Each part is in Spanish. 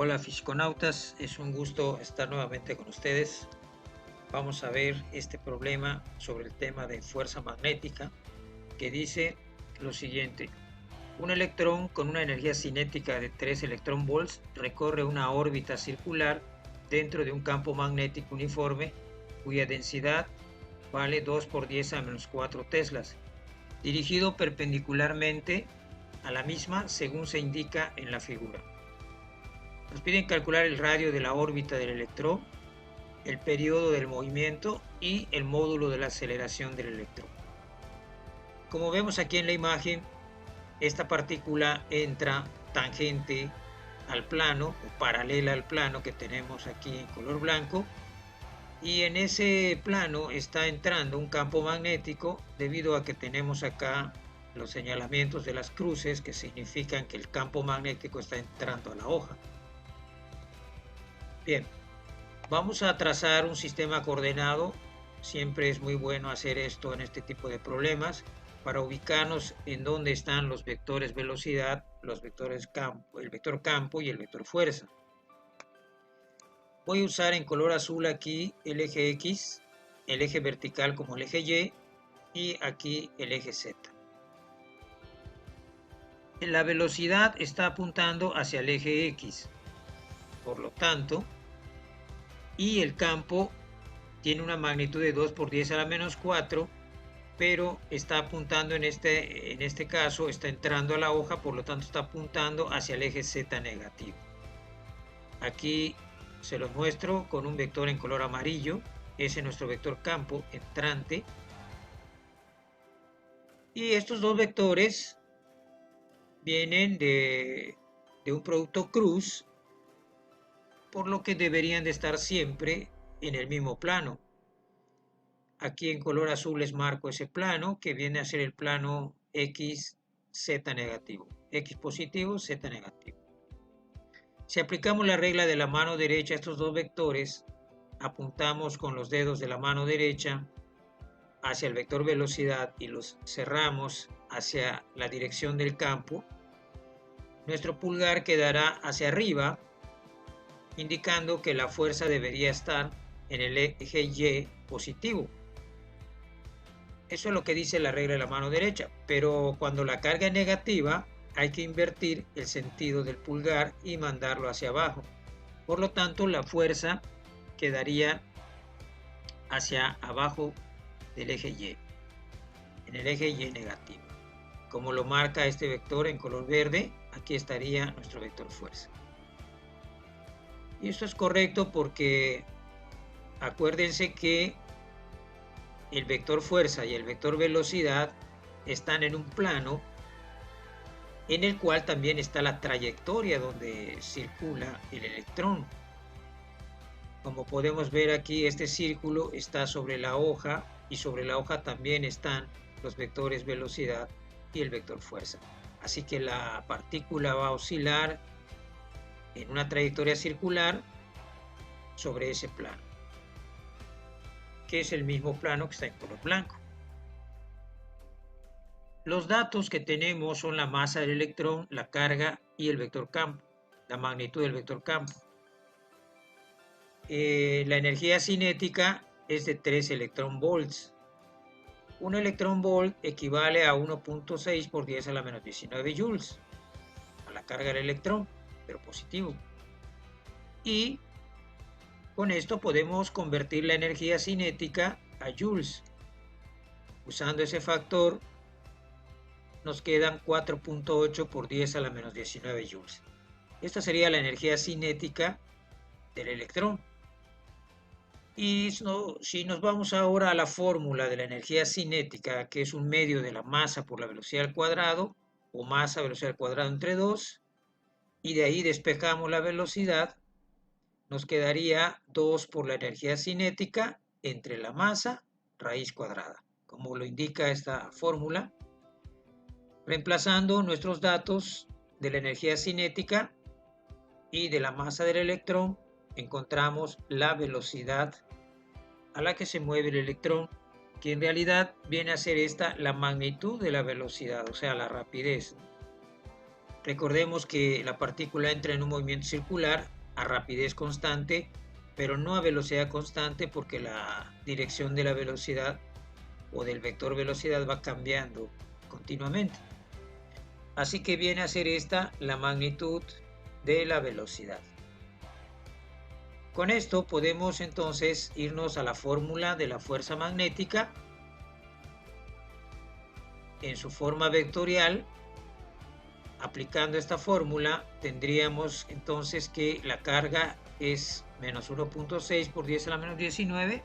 Hola fisiconautas, es un gusto estar nuevamente con ustedes. Vamos a ver este problema sobre el tema de fuerza magnética que dice lo siguiente. Un electrón con una energía cinética de 3 electronvolts recorre una órbita circular dentro de un campo magnético uniforme cuya densidad vale 2 por 10 a menos 4 teslas, dirigido perpendicularmente a la misma según se indica en la figura. Nos piden calcular el radio de la órbita del electrón, el periodo del movimiento y el módulo de la aceleración del electrón. Como vemos aquí en la imagen, esta partícula entra tangente al plano o paralela al plano que tenemos aquí en color blanco, y en ese plano está entrando un campo magnético debido a que tenemos acá los señalamientos de las cruces que significan que el campo magnético está entrando a la hoja. Bien, vamos a trazar un sistema coordenado. Siempre es muy bueno hacer esto en este tipo de problemas para ubicarnos en dónde están los vectores velocidad, los vectores campo, el vector campo y el vector fuerza. Voy a usar en color azul aquí el eje X, el eje vertical como el eje Y y aquí el eje Z. La velocidad está apuntando hacia el eje X, por lo tanto, y el campo tiene una magnitud de 2 por 10 a la menos 4, pero está apuntando en este caso, está entrando a la hoja, por lo tanto está apuntando hacia el eje Z negativo. Aquí se los muestro con un vector en color amarillo, ese es nuestro vector campo entrante. Y estos dos vectores vienen de un producto cruz, por lo que deberían de estar siempre en el mismo plano. Aquí en color azul les marco ese plano que viene a ser el plano X, Z negativo. X positivo, Z negativo. Si aplicamos la regla de la mano derecha a estos dos vectores, apuntamos con los dedos de la mano derecha hacia el vector velocidad y los cerramos hacia la dirección del campo, nuestro pulgar quedará hacia arriba, indicando que la fuerza debería estar en el eje Y positivo. Eso es lo que dice la regla de la mano derecha, pero cuando la carga es negativa hay que invertir el sentido del pulgar y mandarlo hacia abajo. Por lo tanto, la fuerza quedaría hacia abajo del eje Y, en el eje Y negativo. Como lo marca este vector en color verde, aquí estaría nuestro vector fuerza. Y esto es correcto porque acuérdense que el vector fuerza y el vector velocidad están en un plano en el cual también está la trayectoria donde circula el electrón. Como podemos ver aquí, este círculo está sobre la hoja y sobre la hoja también están los vectores velocidad y el vector fuerza. Así que la partícula va a oscilar en una trayectoria circular sobre ese plano, que es el mismo plano que está en color blanco. Los datos que tenemos son la masa del electrón, la carga y el vector campo, la magnitud del vector campo. La energía cinética es de 3 electronvolts. Un electronvolt equivale a 1.6 por 10 a la menos 19 joules, a la carga del electrón, pero positivo. Y con esto podemos convertir la energía cinética a joules. Usando ese factor nos quedan 4.8 por 10 a la menos 19 joules. Esta sería la energía cinética del electrón. Y si nos vamos ahora a la fórmula de la energía cinética, que es un medio de la masa por la velocidad al cuadrado, o masa velocidad al cuadrado entre 2, y de ahí despejamos la velocidad, nos quedaría 2 por la energía cinética entre la masa raíz cuadrada, como lo indica esta fórmula. Reemplazando nuestros datos de la energía cinética y de la masa del electrón, encontramos la velocidad a la que se mueve el electrón, que en realidad viene a ser esta la magnitud de la velocidad, o sea, la rapidez. Recordemos que la partícula entra en un movimiento circular a rapidez constante, pero no a velocidad constante, porque la dirección de la velocidad o del vector velocidad va cambiando continuamente. Así que viene a ser esta la magnitud de la velocidad. Con esto podemos entonces irnos a la fórmula de la fuerza magnética en su forma vectorial. Aplicando esta fórmula tendríamos entonces que la carga es menos 1.6 por 10 a la menos 19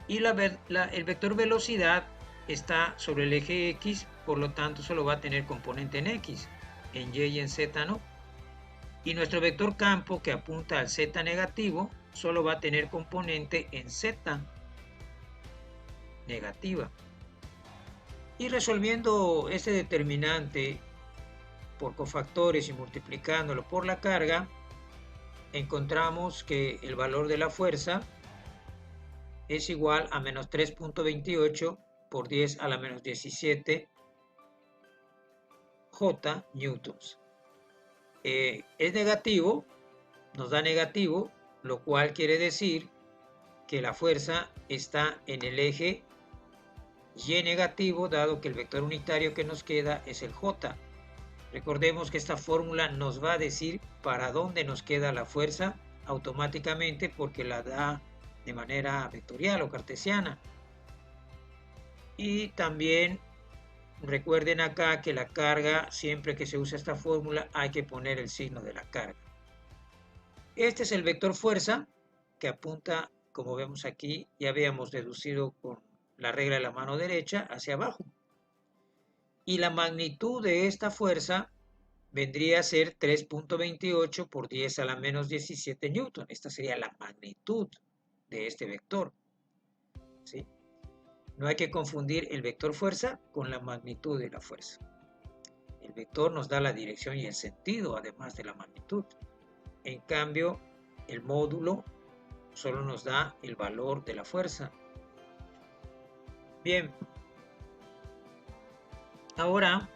y el vector velocidad está sobre el eje X, por lo tanto solo va a tener componente en X, en Y y en Z no. Y nuestro vector campo, que apunta al Z negativo, solo va a tener componente en Z negativa. Y resolviendo este determinante por cofactores y multiplicándolo por la carga, encontramos que el valor de la fuerza es igual a menos 3.28 por 10 a la menos 17 J newtons. Es negativo, nos da negativo, lo cual quiere decir que la fuerza está en el eje Y negativo, dado que el vector unitario que nos queda es el J. Recordemos que esta fórmula nos va a decir para dónde nos queda la fuerza automáticamente, porque la da de manera vectorial o cartesiana. Y también recuerden acá que la carga, siempre que se usa esta fórmula, hay que poner el signo de la carga. Este es el vector fuerza, que apunta, como vemos aquí, ya habíamos deducido con la regla de la mano derecha, hacia abajo. Y la magnitud de esta fuerza vendría a ser 3.28 por 10 a la menos 17 newton. Esta sería la magnitud de este vector, ¿sí? No hay que confundir el vector fuerza con la magnitud de la fuerza. El vector nos da la dirección y el sentido, además de la magnitud. En cambio, el módulo solo nos da el valor de la fuerza. Bien, ahora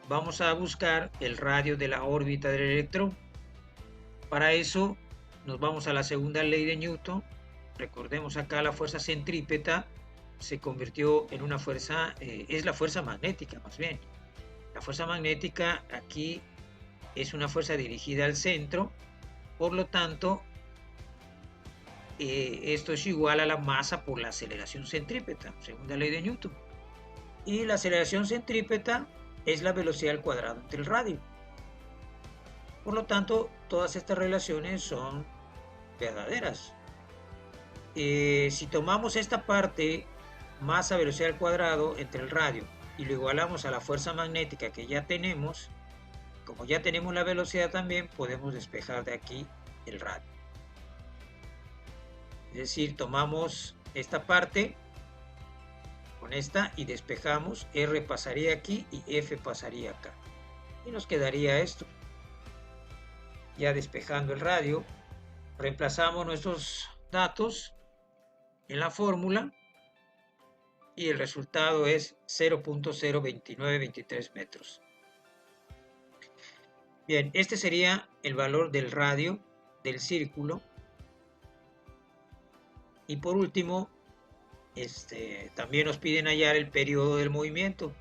vamos a buscar el radio de la órbita del electrón. Para eso nos vamos a la segunda ley de Newton. Recordemos acá la fuerza centrípeta se convirtió en una fuerza, es la fuerza magnética más bien. La fuerza magnética aquí es una fuerza dirigida al centro, por lo tanto esto es igual a la masa por la aceleración centrípeta, segunda ley de Newton. Y la aceleración centrípeta es la velocidad al cuadrado entre el radio. Por lo tanto, todas estas relaciones son verdaderas. Si tomamos esta parte, masa velocidad al cuadrado entre el radio, y lo igualamos a la fuerza magnética que ya tenemos, como ya tenemos la velocidad también, podemos despejar de aquí el radio. Es decir, tomamos esta parte con esta y despejamos, R pasaría aquí y F pasaría acá. Y nos quedaría esto. Ya despejando el radio, reemplazamos nuestros datos en la fórmula y el resultado es 0.02923 metros. Bien, este sería el valor del radio del círculo. Y por último, también nos piden hallar el periodo del movimiento,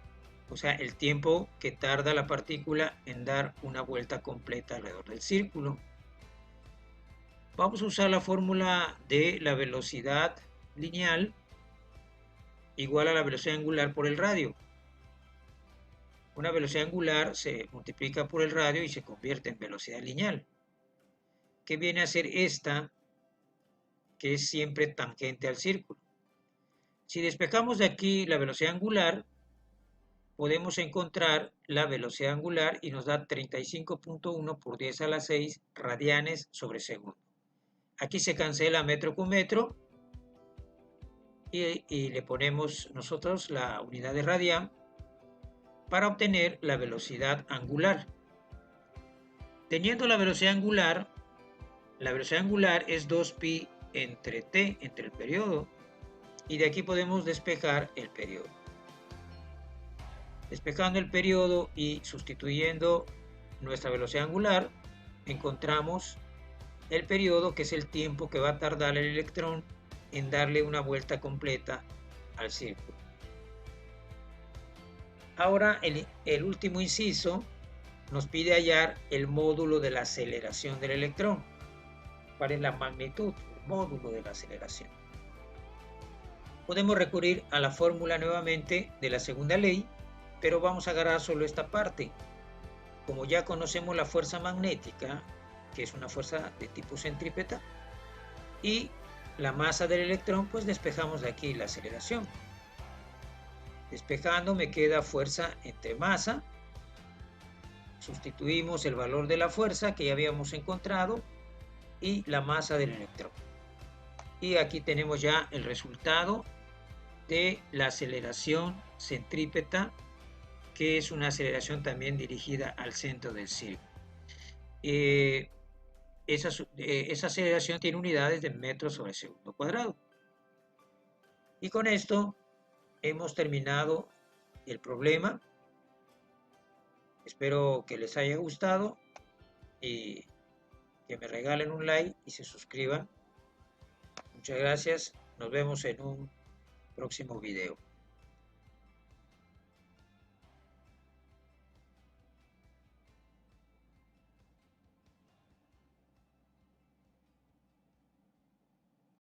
o sea, el tiempo que tarda la partícula en dar una vuelta completa alrededor del círculo. Vamos a usar la fórmula de la velocidad lineal igual a la velocidad angular por el radio. Una velocidad angular se multiplica por el radio y se convierte en velocidad lineal, que viene a ser esta, que es siempre tangente al círculo. Si despejamos de aquí la velocidad angular, podemos encontrar la velocidad angular y nos da 35.1 por 10 a la 6 radianes sobre segundo. Aquí se cancela metro con metro y le ponemos nosotros la unidad de radian para obtener la velocidad angular. Teniendo la velocidad angular es 2pi entre t, entre el periodo, y de aquí podemos despejar el periodo. Despejando el periodo y sustituyendo nuestra velocidad angular, encontramos el periodo, que es el tiempo que va a tardar el electrón en darle una vuelta completa al círculo. Ahora el último inciso nos pide hallar el módulo de la aceleración del electrón. ¿Cuál es la magnitud, el módulo de la aceleración? Podemos recurrir a la fórmula nuevamente de la segunda ley, pero vamos a agarrar solo esta parte. Como ya conocemos la fuerza magnética, que es una fuerza de tipo centrípeta, y la masa del electrón, pues despejamos de aquí la aceleración. Despejando me queda fuerza entre masa. Sustituimos el valor de la fuerza que ya habíamos encontrado y la masa del electrón. Y aquí tenemos ya el resultado de la aceleración centrípeta, que es una aceleración también dirigida al centro del círculo. Esa aceleración tiene unidades de metros sobre segundo cuadrado. Y con esto hemos terminado el problema. Espero que les haya gustado y que me regalen un like y se suscriban. Muchas gracias. Nos vemos en un próximo video.